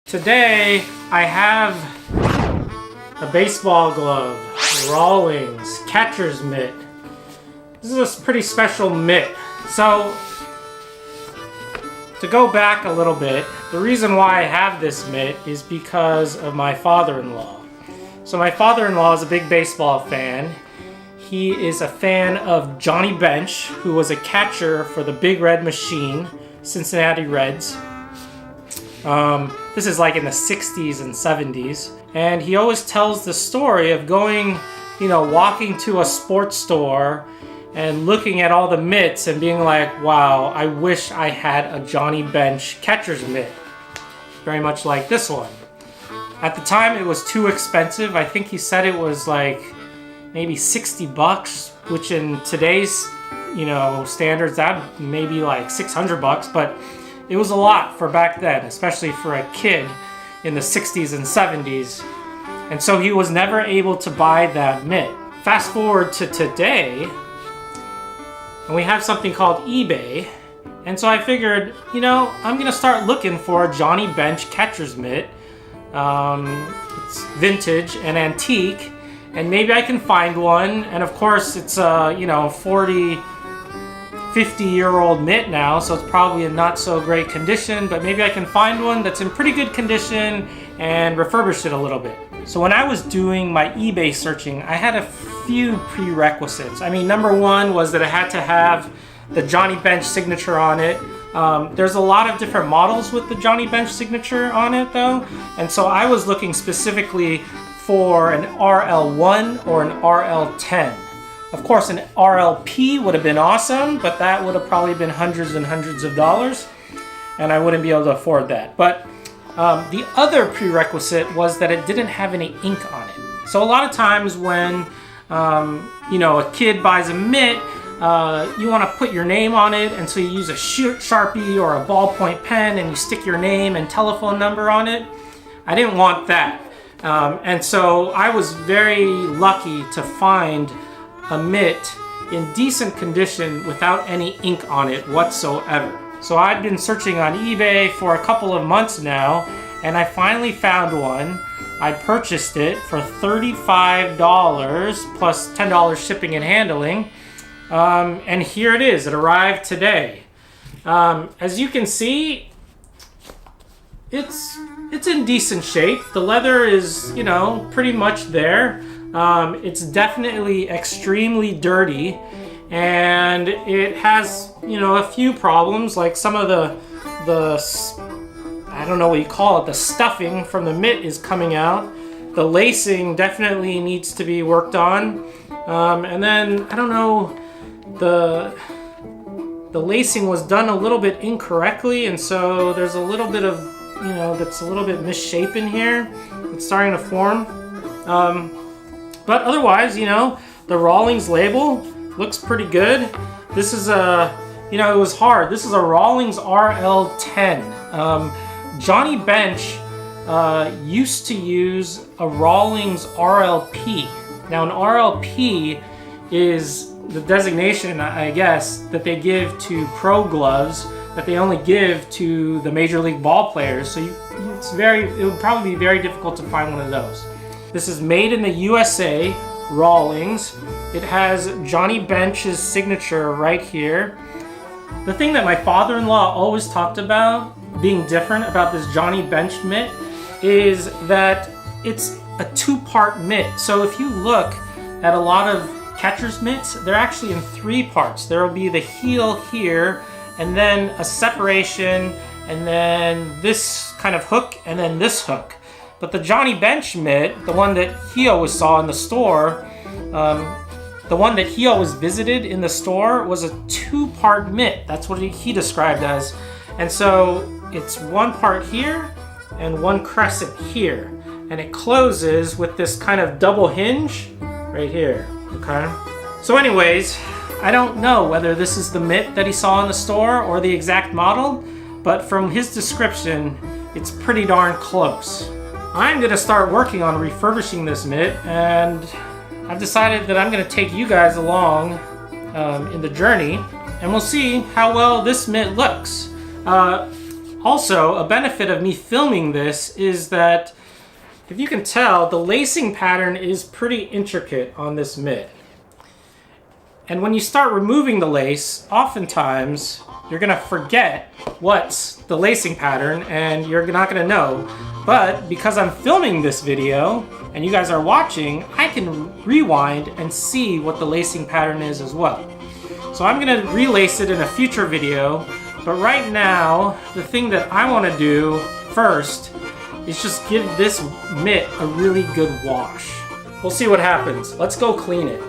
Today I have a baseball glove, Rawlings catcher's mitt. This is a pretty special mitt. So, to go back a little bit, the reason why I have this mitt is because of my father-in-law. So my father-in-law is a big baseball fan. He is a fan of Johnny Bench, who was a catcher for the Big Red Machine, Cincinnati Reds. This is like in the 60s and 70s. And he always tells the story of going, walking to a sports store and looking at all the mitts and being like, wow, I wish I had a Johnny Bench catcher's mitt. Very much like this one. At the time, it was too expensive. I think he said it was like maybe $60, which in today's, standards, that may be like $600, but it was a lot for back then, especially for a kid in the 60s and 70s. And so he was never able to buy that mitt. Fast forward to today, and we have something called eBay. And so I figured, I'm going to start looking for a Johnny Bench catcher's mitt. It's vintage and antique, and maybe I can find one. And of course, it's a, 50-year-old mitt now, so it's probably in not so great condition, but maybe I can find one that's in pretty good condition and refurbish it a little bit. So when I was doing my eBay searching, I had a few prerequisites. Number one was that it had to have the Johnny Bench signature on it. There's a lot of different models with the Johnny Bench signature on it though, and so I was looking specifically for an RL1 or an RL10. Of course, an RLP would have been awesome, but that would have probably been hundreds and hundreds of dollars, and I wouldn't be able to afford that. But the other prerequisite was that it didn't have any ink on it. So a lot of times when, a kid buys a mitt, you want to put your name on it, and so you use a Sharpie or a ballpoint pen, and you stick your name and telephone number on it. I didn't want that. And so I was very lucky to find a mitt in decent condition without any ink on it whatsoever. So I've been searching on eBay for a couple of months now, and I finally found one. I purchased it for $35 plus $10 shipping and handling. And here it is. It arrived today. As you can see, it's in decent shape. The leather is, pretty much there. It's definitely extremely dirty, and it has, a few problems, like some of the I don't know what you call it, the stuffing from the mitt is coming out. The lacing definitely needs to be worked on. And then, I don't know, the lacing was done a little bit incorrectly, and so there's a little bit of, that's a little bit misshapen here. It's starting to form. But otherwise, the Rawlings label looks pretty good. This is a, it was hard. This is a Rawlings RL10. Johnny Bench used to use a Rawlings RLP. Now, an RLP is the designation, I guess, that they give to pro gloves that they only give to the major league ball players. So it would probably be very difficult to find one of those. This is made in the USA, Rawlings. It has Johnny Bench's signature right here. The thing that my father-in-law always talked about, being different about this Johnny Bench mitt, is that it's a two-part mitt. So if you look at a lot of catcher's mitts, they're actually in three parts. There will be the heel here, and then a separation, and then this kind of hook, and then this hook. But the Johnny Bench mitt, the one that he always saw in the store, the one that he always visited in the store, was a two-part mitt. That's what he described as. And so it's one part here and one crescent here. And it closes with this kind of double hinge right here, okay? So anyways, I don't know whether this is the mitt that he saw in the store or the exact model, but from his description, it's pretty darn close. I'm gonna start working on refurbishing this mitt, and I've decided that I'm gonna take you guys along in the journey, and we'll see how well this mitt looks. Also, a benefit of me filming this is that, if you can tell, the lacing pattern is pretty intricate on this mitt. And when you start removing the lace, oftentimes you're gonna forget what's the lacing pattern and you're not gonna know. But because I'm filming this video and you guys are watching, I can rewind and see what the lacing pattern is as well. So I'm gonna relace it in a future video, but right now, the thing that I wanna do first is just give this mitt a really good wash. We'll see what happens. Let's go clean it.